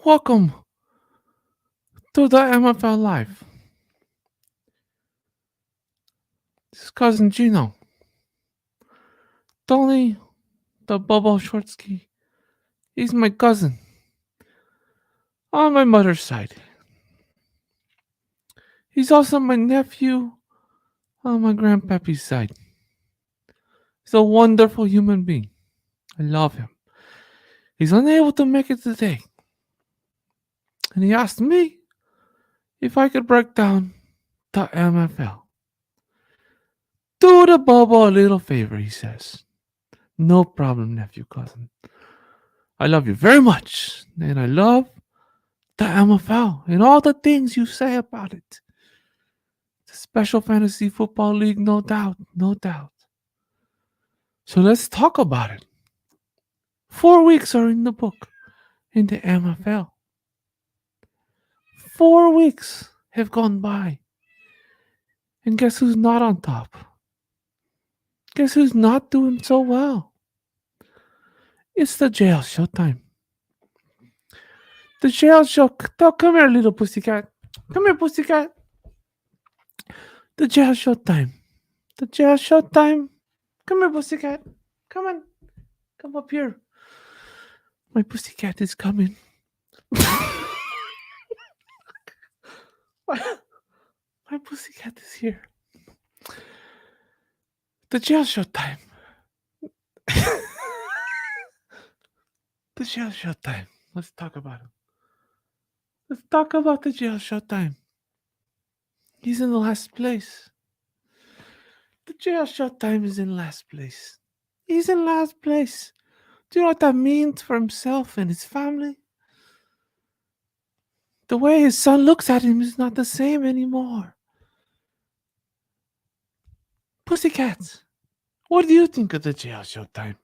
Welcome to the MFL Live. This is cousin Gino. Tony, the Bobo Shortsky. He's my cousin on my mother's side. He's also my nephew on my grandpappy's side. He's a wonderful human being. I love him. He's unable to make it today. And he asked me if I could break down the MFL. Do the Bobo a little favor, he says. No problem, nephew cousin. I love you very much, and I love the MFL and all the things you say about it. The Special Fantasy Football League, no doubt, no doubt. So let's talk about it. 4 weeks are in the book in the MFL. 4 weeks have gone by. And guess who's not on top? Guess who's not doing so well? It's the jail showtime. The jail show. Come here, little pussycat. Come here, pussycat. The jail showtime. The jail showtime. Come here, pussycat. Come on. Come up here. My pussycat is coming. My pussycat is here. The jail showtime. The jail showtime. Let's talk about him. Let's talk about the jail showtime. He's in last place. The jail showtime is in last place. He's in last place. Do you know what that means for himself and his family? The way his son looks at him is not the same anymore. Pussycats, what do you think of the jail showtime?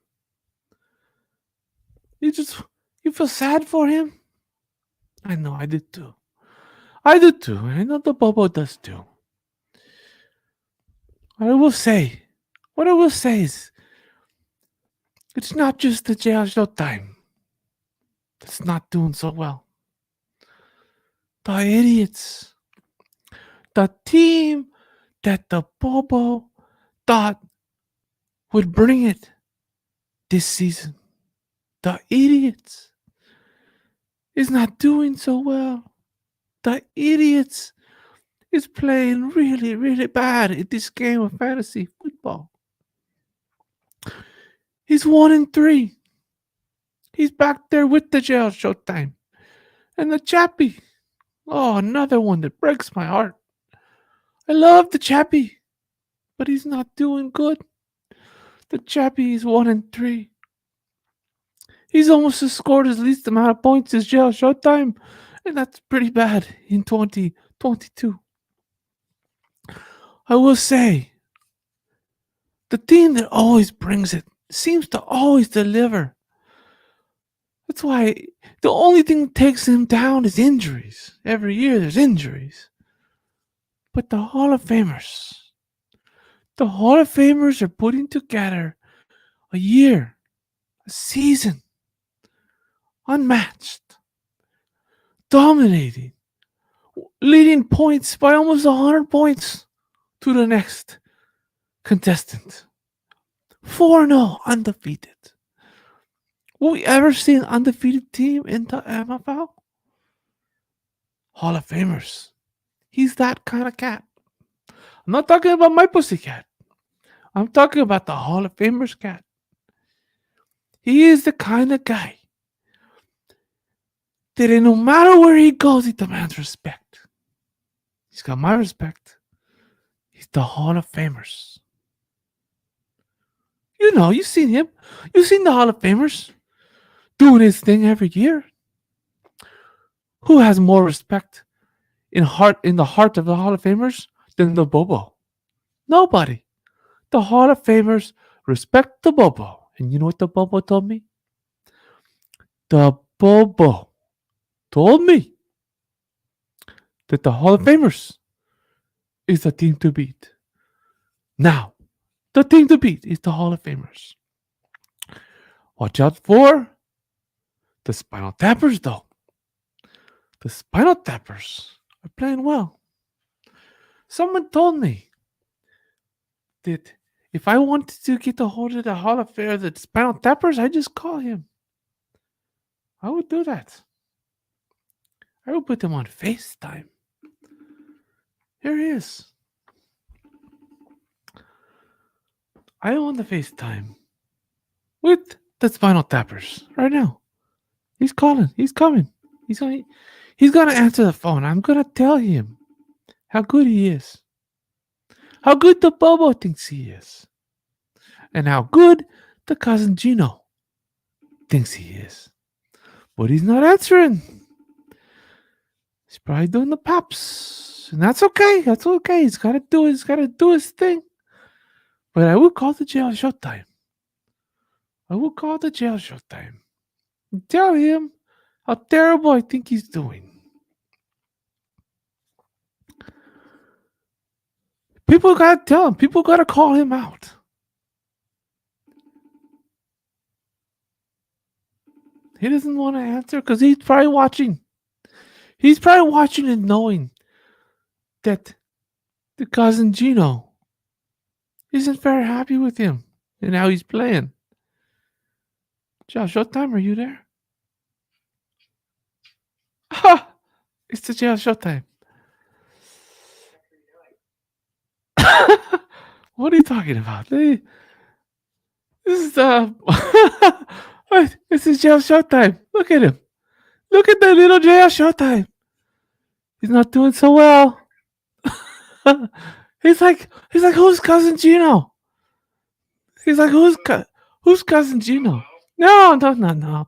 You feel sad for him? I know, I do too. I do too. I know the Bobo does too. What I will say is, it's not just the jail showtime that's not doing so well. The idiots, the team that the Bobo thought would bring it this season, the idiots, is not doing so well. The idiots is playing really, really bad at this game of fantasy football. He's 1-3. He's back there with the jail showtime. And the Chappie. Oh, another one that breaks my heart. I love the Chappie, but he's not doing good. The Chappie is 1-3. He's almost scored his least amount of points as jail showtime, and that's pretty bad in 2022. I will say, the team that always brings it seems to always deliver. That's why the only thing that takes him down is injuries. Every year there's injuries. But the Hall of Famers are putting together a year, a season, unmatched, dominating, leading points by almost 100 points to the next contestant. 4-0, undefeated. Will we ever see an undefeated team in the MFL? Hall of Famers. He's that kind of cat. I'm not talking about my pussycat. I'm talking about the Hall of Famers cat. He is the kind of guy that no matter where he goes, he demands respect. He's got my respect. He's the Hall of Famers. You know, you've seen him. You've seen the Hall of Famers doing his thing every year. Who has more respect in the heart of the Hall of Famers than the Bobo? Nobody. The Hall of Famers respect the Bobo. And you know what the Bobo told me? The Bobo told me that the Hall of Famers is the team to beat. Now, the team to beat is the Hall of Famers. Watch out for the Spinal Tappers, though. The Spinal Tappers are playing well. Someone told me that if I wanted to get a hold of the Hall of Fame, the Spinal Tappers, I just call him. I would do that. I would put them on FaceTime. Here he is. I am on the FaceTime with the Spinal Tappers right now. He's calling. He's coming. He's gonna answer the phone. I'm gonna tell him how good he is. How good the Bobo thinks he is. And how good the cousin Gino thinks he is. But he's not answering. He's probably doing the pops. And that's okay. That's okay. He's gotta do his thing. But I will call the jail showtime. I will call the jail showtime. And tell him how terrible I think he's doing. People gotta tell him. People gotta call him out. He doesn't want to answer because he's probably watching. He's probably watching and knowing that the cousin Gino isn't very happy with him and how he's playing. Jail Showtime, are you there? Ha! It's the Jail Showtime. What are you talking about? This is this is Jail Showtime. Look at him. Look at that little Jail Showtime. He's not doing so well. he's like who's cousin Gino? He's like who's cousin Gino? No.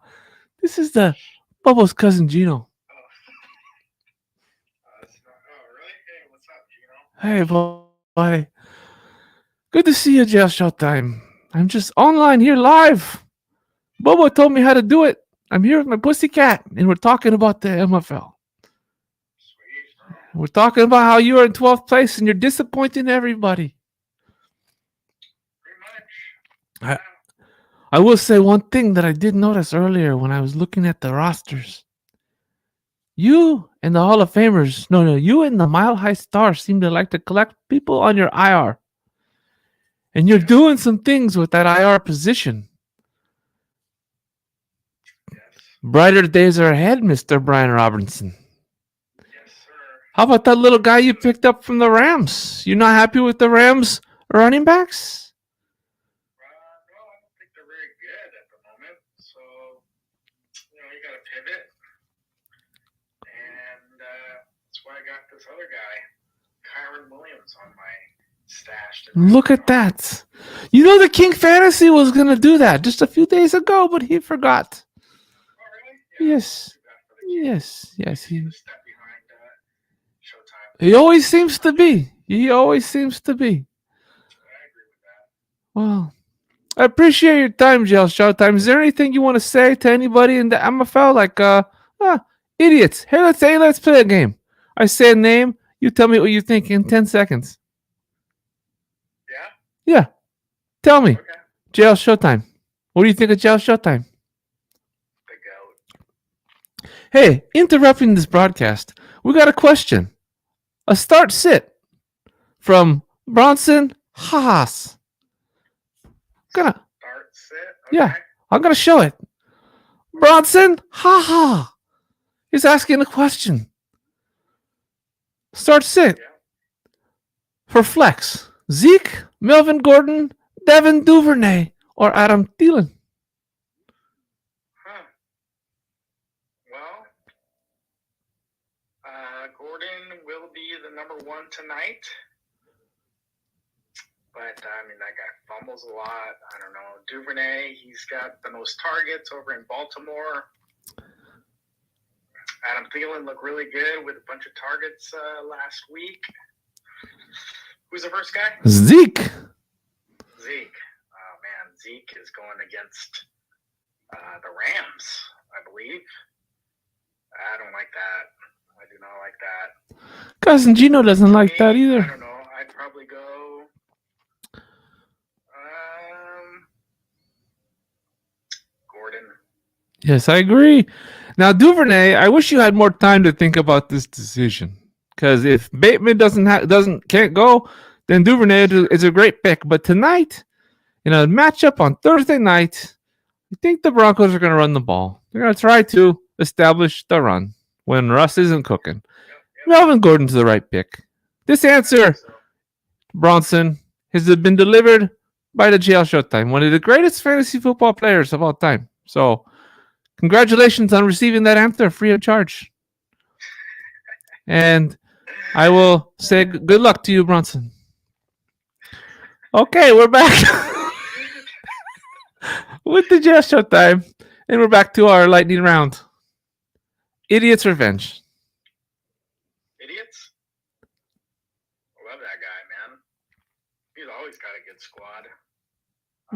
This is the Bubbles' cousin Gino. Hey, buddy. Good to see you, Jail Showtime. I'm just online here live. Bobo told me how to do it. I'm here with my pussycat, and we're talking about the MFL. We're talking about how you are in 12th place and you're disappointing everybody. I will say one thing that I did notice earlier when I was looking at the rosters. You and the Hall of Famers, you and the Mile High Stars seem to like to collect people on your IR. And you're doing some things with that IR position. Brighter days are ahead, Mr. Brian Robinson. Yes, sir. How about that little guy you picked up from the Rams? You not happy with the Rams running backs? No, I don't think they're very good at the moment. So, you got to pivot. And that's why I got this other guy, Kyron Williams, on my stash. Look at that. You know the King Fantasy was going to do that just a few days ago, but he forgot. Oh, really? Yeah, Yes. He's a step behind Showtime. He always seems to be. I agree with that. Well, I appreciate your time, Jail Showtime. Is there anything you want to say to anybody in the MFL? Like, idiots. Hey, let's play a game. I say a name. You tell me what you think in 10 seconds. Yeah? Yeah. Tell me. Okay. Jail Showtime. What do you think of Jail Showtime? The GOAT. Hey, interrupting this broadcast, we got a question. A start sit from Bronson Haas. Start, sit. Okay. Yeah, I'm gonna show it. Bronson Haha is asking a question. Start sit Yeah. for flex. Zeke, Melvin Gordon, Devin Duvernay, or Adam Thielen. Huh. Well, Gordon will be the number one tonight. But, that guy fumbles a lot. I don't know. Duvernay, he's got the most targets over in Baltimore. Adam Thielen looked really good with a bunch of targets last week. Who's the first guy? Zeke. Zeke. Oh, man. Zeke is going against the Rams, I believe. I don't like that. I do not like that. Cousin Gino doesn't like that either. I don't know. I'd probably go Gordon. Yes, I agree. Now, Duvernay, I wish you had more time to think about this decision. Because if Bateman can't go, then Duvernay is a great pick. But tonight, in a matchup on Thursday night, I think the Broncos are going to run the ball. They're going to try to establish the run when Russ isn't cooking. Melvin Gordon's the right pick. This answer, Bronson, has been delivered by the JL Showtime, one of the greatest fantasy football players of all time. So, congratulations on receiving that answer free of charge. And I will say good luck to you, Bronson. Okay, we're back with the JL Showtime, and we're back to our lightning round. Idiot's Revenge. Idiots? I love that guy, man. He's always got a good squad. I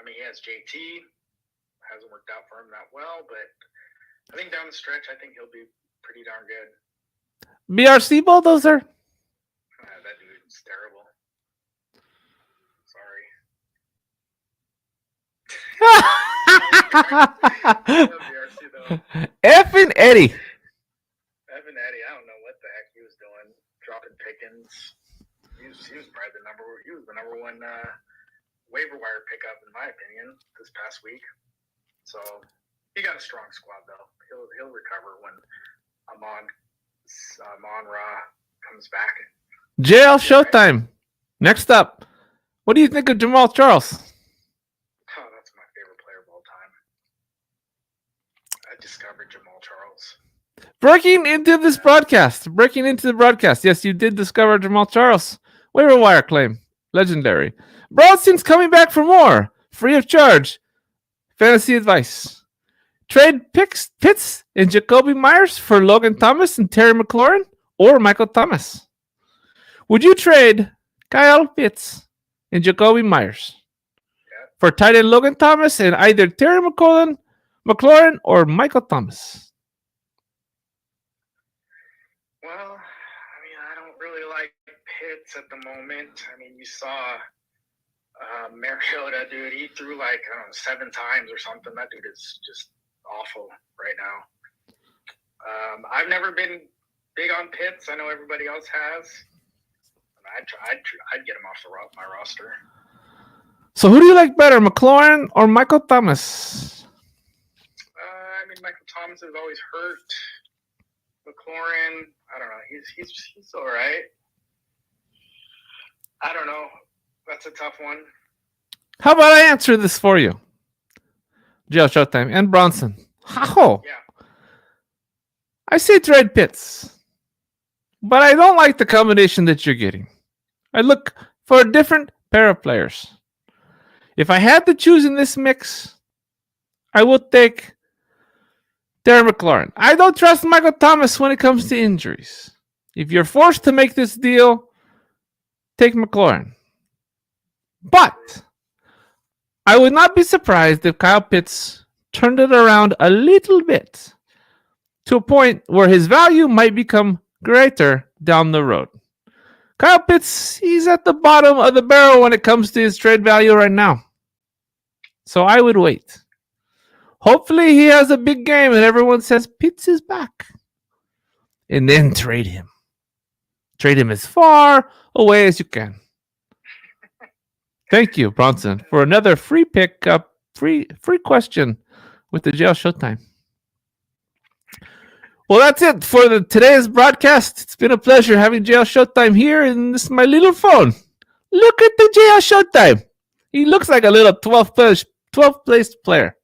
mean, he has JT. Hasn't worked out for him that well, but I think down the stretch, I think he'll be pretty darn good. BRC Bulldozer. That dude's terrible. Sorry. BRC, though. Effing Eddie. Evan Eddie, I don't know what the heck he was doing. Dropping Pickens. He was probably the number one waiver wire pickup, in my opinion, this past week. So he got a strong squad, though. He'll recover when Amon-Ra comes back. JL Showtime. Next up, what do you think of Jamal Charles? Oh, that's my favorite player of all time. I discovered Jamal Charles. Breaking into the broadcast. Yes, you did discover Jamal Charles. Waiver wire claim. Legendary. Bronson's coming back for more. Free of charge. Fantasy advice. Trade Pitts and Jacoby Myers for Logan Thomas and Terry McLaurin or Michael Thomas. Would you trade Kyle Pitts and Jacoby Myers for tight end Logan Thomas and either Terry McLaurin or Michael Thomas? Well, I mean, I don't really like Pitts at the moment. I mean, you saw Mariota, dude. He threw like, I don't know, 7 times or something. That dude is just awful right now. I've never been big on Pitts. I know everybody else has. I'd get him off my roster. So who do you like better, McLaurin or Michael Thomas? I mean, Michael Thomas is always hurt. McLaurin, I don't know. He's all right. I don't know. That's a tough one. How about I answer this for you? Joe Showtime and Bronson. How? Yeah. I say trade Pitts, but I don't like the combination that you're getting. I look for a different pair of players. If I had to choose in this mix, I would take Terry McLaurin. I don't trust Michael Thomas when it comes to injuries. If you're forced to make this deal, take McLaurin. But I would not be surprised if Kyle Pitts turned it around a little bit to a point where his value might become greater down the road. Kyle Pitts, he's at the bottom of the barrel when it comes to his trade value right now. So I would wait. Hopefully he has a big game and everyone says Pitts is back. And then trade him. Trade him as far away as you can. Thank you, Bronson, for another free pickup, free question with the Jail Showtime. Well, that's it for today's broadcast. It's been a pleasure having Jail Showtime here, and this is my little phone. Look at the Jail Showtime. He looks like a little 12th place player.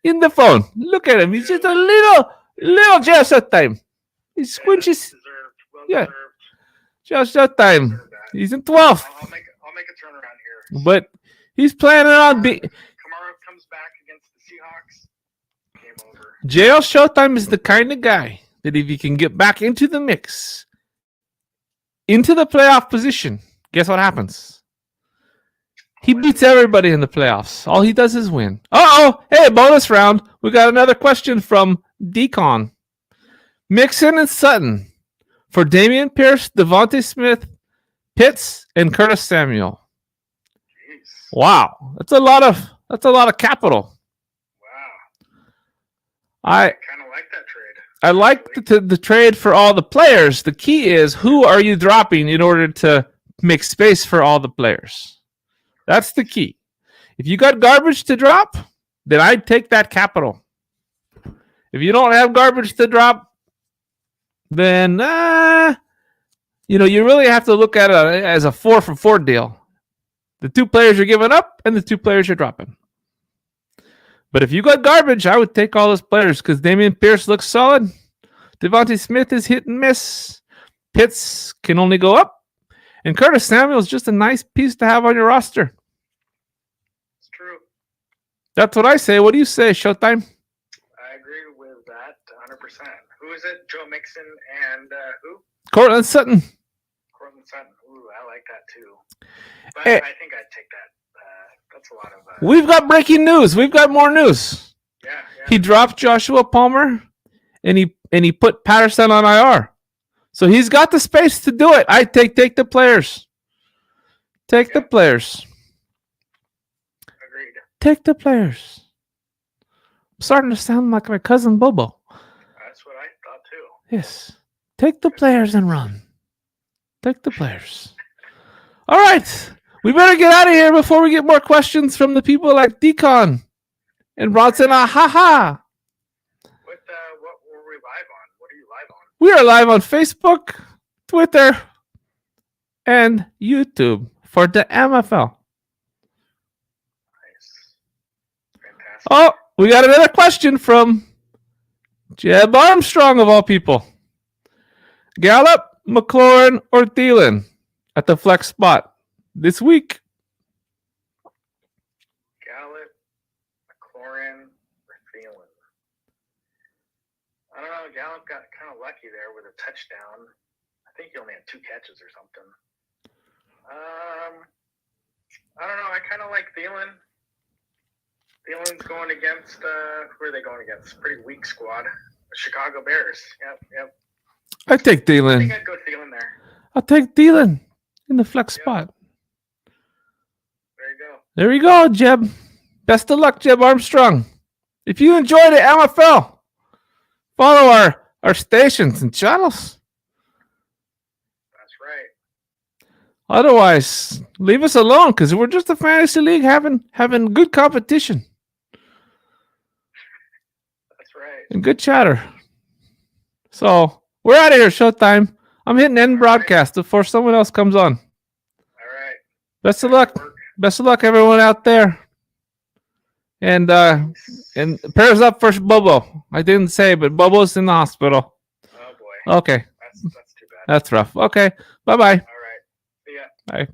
In the phone. Look at him. He's just a little Jail Showtime. He squinches. Yeah. Jail Showtime. He's in 12th. I'll make a turnaround here. But he's planning on being. Kamara comes back against the Seahawks. Game over. JL Showtime is the kind of guy that if he can get back into the mix, into the playoff position, guess what happens? He beats everybody in the playoffs. All he does is win. Uh-oh! Hey, bonus round. We got another question from Decon. Mixon and Sutton for Damian Pierce, Devontae Smith, Pitts, and Curtis Samuel. Jeez. Wow, that's a lot That's a lot of capital. Wow. I kind of like that trade. I like the trade for all the players. The key is who are you dropping in order to make space for all the players. That's the key. If you got garbage to drop, then I'd take that capital. If you don't have garbage to drop, then you really have to look at it as a 4-for-4 deal. The 2 players you're giving up and the 2 players you're dropping. But if you got garbage, I would take all those players because Damian Pierce looks solid. Devontae Smith is hit and miss. Pitts can only go up. And Curtis Samuel is just a nice piece to have on your roster. It's true. That's what I say. What do you say, Showtime? I agree with that 100%. Who is it? Joe Mixon and who? Cortland Sutton. Cortland Sutton. Ooh, I like that too. But Hey. I think I'd take that. That's a lot of. We've got breaking news. We've got more news. Yeah. He dropped Joshua Palmer, and he put Patterson on IR. So he's got the space to do it. I take the players. Take the players. Agreed. Take the players. I'm starting to sound like my cousin Bobo. That's what I thought too. Yes. Take the players and run. Take the players. All right. We better get out of here before we get more questions from the people like Decon and Bronson. Ha. What were we live on? What are you live on? We are live on Facebook, Twitter, and YouTube for the MFL. Nice. Fantastic. Oh, we got another question from Jeb Armstrong, of all people. Gallup, McLaurin, or Thielen at the flex spot this week? Gallup, McLaurin, or Thielen? I don't know. Gallup got kind of lucky there with a touchdown. I think he only had 2 catches or something. I don't know. I kind of like Thielen. Thielen's going against who are they going against? Pretty weak squad. The Chicago Bears. Yep. I take I Thielen. think I'd go Thielen there. I'll take Thielen in the flex spot. There you go. There you go, Jeb. Best of luck, Jeb Armstrong. If you enjoy the MFL, follow our stations and channels. That's right. Otherwise, leave us alone because we're just a fantasy league having good competition That's right. and good chatter. So we're out of here. Showtime. I'm hitting end broadcast before someone else comes on. All right. Best of luck. Best of luck, everyone out there. And prayers up for Bobo. I didn't say, but Bobo's in the hospital. Oh boy. Okay, That's too bad. that's rough. Okay, bye-bye. All right. See ya. Bye.